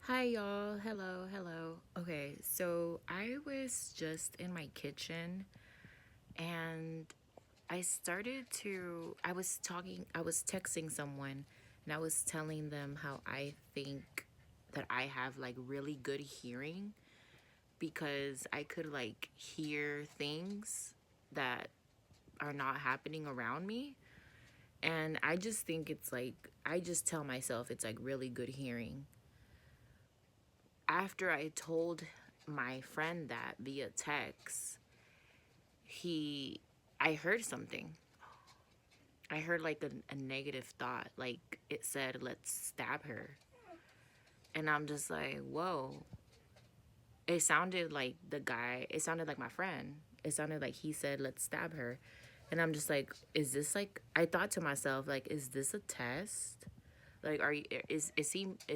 Hi y'all. Hello. Okay, so I was just in my kitchen and I was texting someone and I was telling them how I think that I have like really good hearing because I could like hear things that are not happening around me. And I just think it's like I just tell myself it's like really good hearing. After I told my friend that via text, he I heard something. I heard like a negative thought. Like it said, let's stab her. And I'm just like, whoa. It sounded like it sounded like my friend. It sounded like he said, let's stab her. And I'm just like, is this like, I thought to myself, like, is this a test? Like, is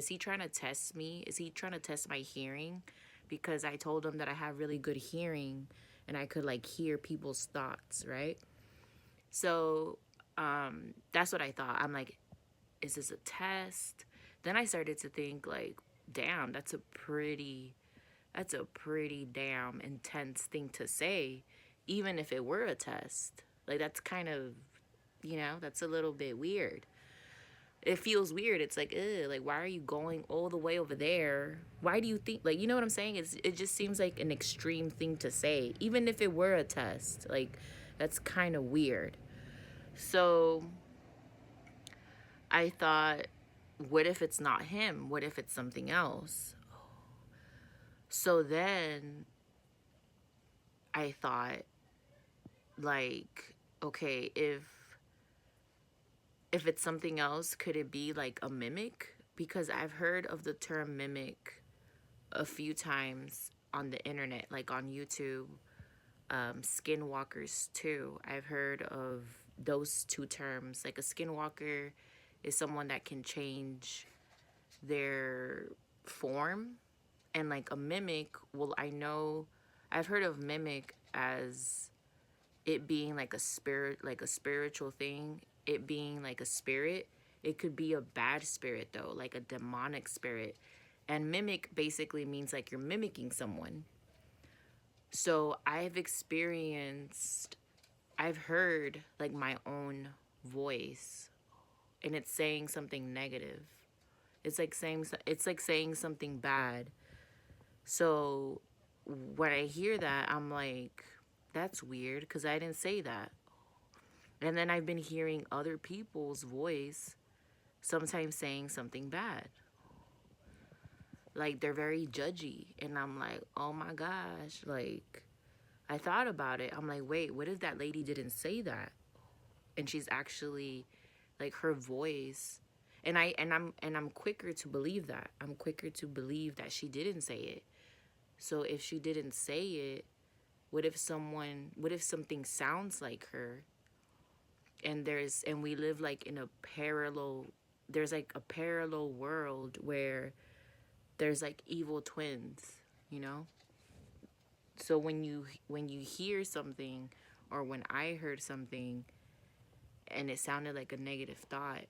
he trying to test me? Is he trying to test my hearing? Because I told him that I have really good hearing and I could like hear people's thoughts, right? So that's what I thought. I'm like, is this a test? Then I started to think like, damn, that's a pretty damn intense thing to say, even if it were a test. Like that's kind of, that's a little bit weird. It feels weird. It's like, ugh, like why are you going all the way over there? Why do you think, like, you know what I'm saying? It just seems like an extreme thing to say, even if it were a test. Like that's kind of weird. So I thought, what if it's not him? What if it's something else? So then I thought, like, okay, if it's something else, could it be like a mimic? Because I've heard of the term mimic a few times on the internet, like on YouTube, skinwalkers too. I've heard of those two terms. Like a skinwalker is someone that can change their form, and like a mimic, well, I've heard of mimic as it being like a spirit, like a spiritual thing, it being like a spirit. It could be a bad spirit though, like a demonic spirit. And mimic basically means like you're mimicking someone. So I've heard like my own voice and it's saying something negative. It's like saying something bad. So when I hear that, I'm like, that's weird because I didn't say that. And then I've been hearing other people's voice sometimes saying something bad. Like they're very judgy. And I'm like, oh my gosh. Like I thought about it. I'm like, wait, what if that lady didn't say that? And she's actually like her voice. And I'm quicker to believe that. I'm quicker to believe that she didn't say it. So if she didn't say it, what if something sounds like her, and we live like in a parallel there's like a parallel world where there's like evil twins, you know? So when you hear something, or when I heard something and it sounded like a negative thought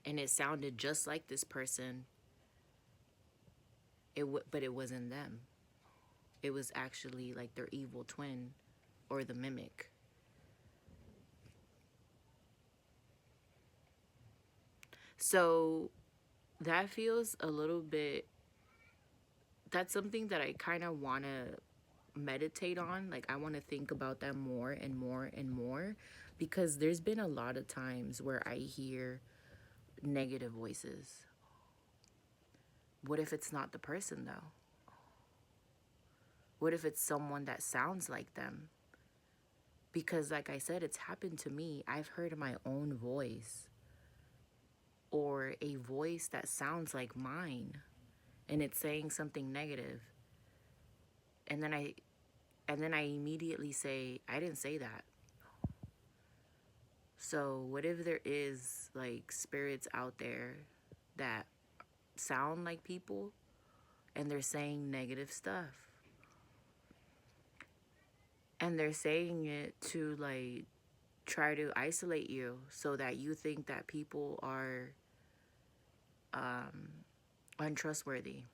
and it sounded just like this person, but it wasn't them. It was actually like their evil twin or the mimic. So that feels a little bit, that's something that I kind of want to meditate on. Like I want to think about that more and more and more, because there's been a lot of times where I hear negative voices. What if it's not the person though? What if it's someone that sounds like them? Because like I said, it's happened to me. I've heard my own voice, or a voice that sounds like mine, and it's saying something negative. And then I immediately say, I didn't say that. So what if there is like spirits out there that sound like people and they're saying negative stuff? And they're saying it to like try to isolate you so that you think that people are untrustworthy.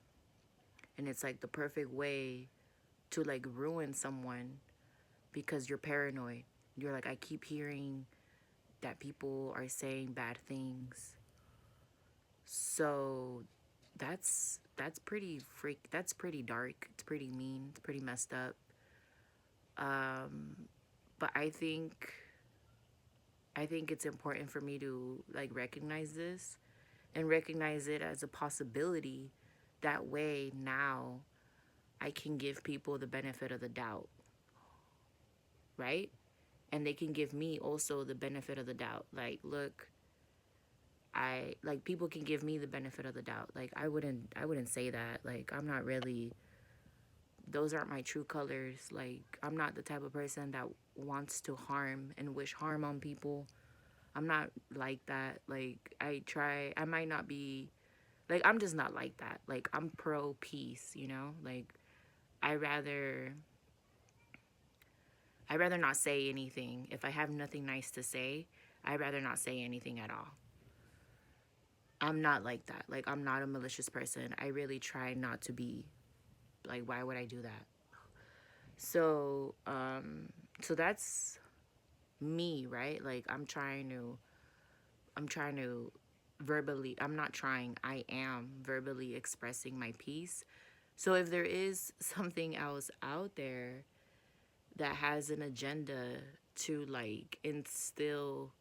And it's like the perfect way to like ruin someone because you're paranoid. You're like, I keep hearing that people are saying bad things. So that's pretty that's pretty dark. It's pretty mean. It's pretty messed up. But I think it's important for me to like recognize this and recognize it as a possibility. That way now I can give people the benefit of the doubt, right? And they can give me also the benefit of the doubt. Like, look, I like people can give me the benefit of the doubt. Like I wouldn't say that. Like I'm not really those aren't my true colors. Like I'm not the type of person that wants to harm and wish harm on people. I'm not like that. Like I might not be like I'm just not like that. Like I'm pro peace, you know? Like I rather I'd rather not say anything. If I have nothing nice to say, I'd rather not say anything at all. I'm not like that. Like I'm not a malicious person. I really try not to be. Like why would I do that? So, so that's me, right? Like I'm trying to verbally, I'm not trying, I am verbally expressing my piece. So if there is something else out there that has an agenda to like instill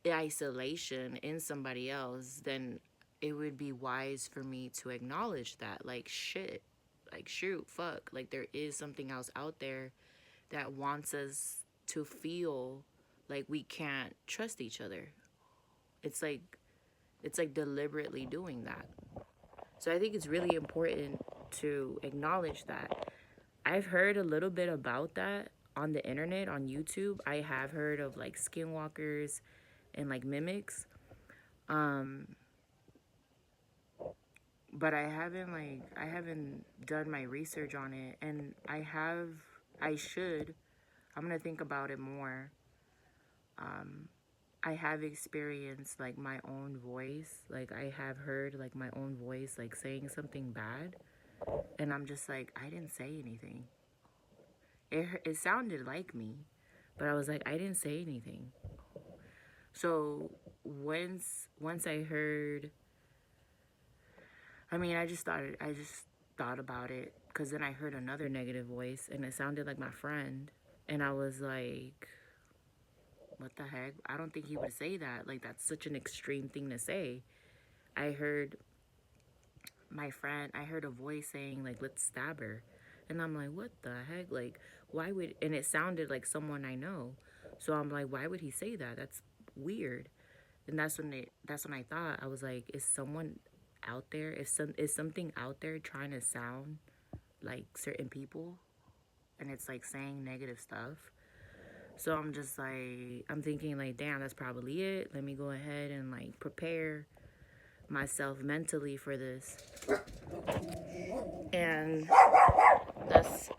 isolation in somebody else, then it would be wise for me to acknowledge that. Like, shit, like, shoot, fuck. Like, there is something else out there that wants us to feel like we can't trust each other. It's like, it's like deliberately doing that. So I think it's really important to acknowledge that. I've heard a little bit about that on the internet, on YouTube. I have heard of like skinwalkers and like mimics. But I haven't done my research on it, and I should. I'm gonna think about it more. I have experienced like my own voice. Like I have heard like my own voice like saying something bad, and I'm just like I didn't say anything. It sounded like me, but I was like I didn't say anything. So once I heard, I mean I just thought about it because then I heard another negative voice and it sounded like my friend, and I was like, what the heck? I don't think he would say that. Like that's such an extreme thing to say. I heard I heard a voice saying like let's stab her. And I'm like, what the heck? Like why would, and it sounded like someone I know. So I'm like, why would he say that? That's weird. And that's when I thought, I was like, is someone out there, is something out there trying to sound like certain people, and it's like saying negative stuff. So I'm just like, I'm thinking like, damn, that's probably it. Let me go ahead and like prepare myself mentally for this. And that's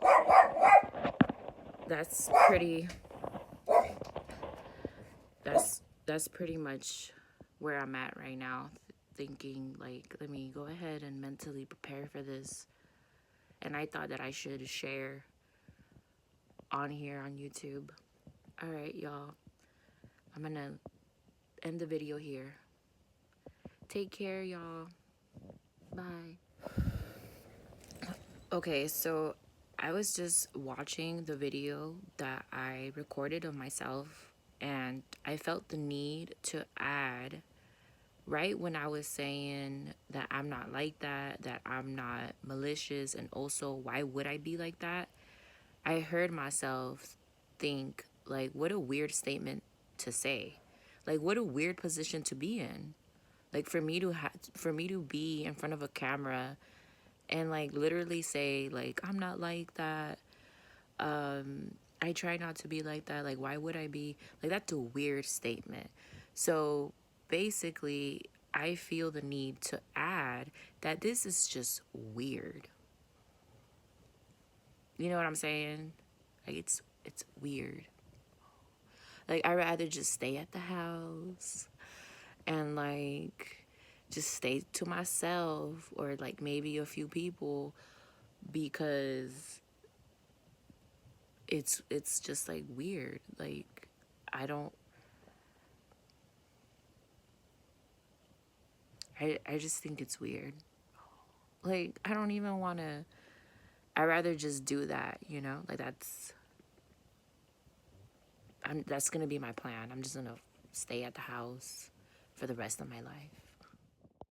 that's pretty that's pretty much where I'm at right now. Thinking like, let me go ahead and mentally prepare for this. And I thought that I should share on here on YouTube. All right, y'all. I'm gonna end the video here. Take care, y'all. Bye. Okay, so I was just watching the video that I recorded of myself, and I felt the need to add right when I was saying that I'm not like that I'm not malicious, and also why would I be like that? I heard myself think, like, what a weird statement to say. Like, what a weird position to be in. Like, for me to be in front of a camera and like literally say like I'm not like that. I try not to be like that. Like why would I be? Like that's a weird statement. So basically, I feel the need to add that this is just weird. You know what I'm saying? Like it's weird. Like I'd rather just stay at the house and like just stay to myself, or like maybe a few people, because it's just like weird. Like I don't I just think it's weird. Like I don't even want to. I rather just do that, you know? Like that's going to be my plan. I'm just going to stay at the house for the rest of my life.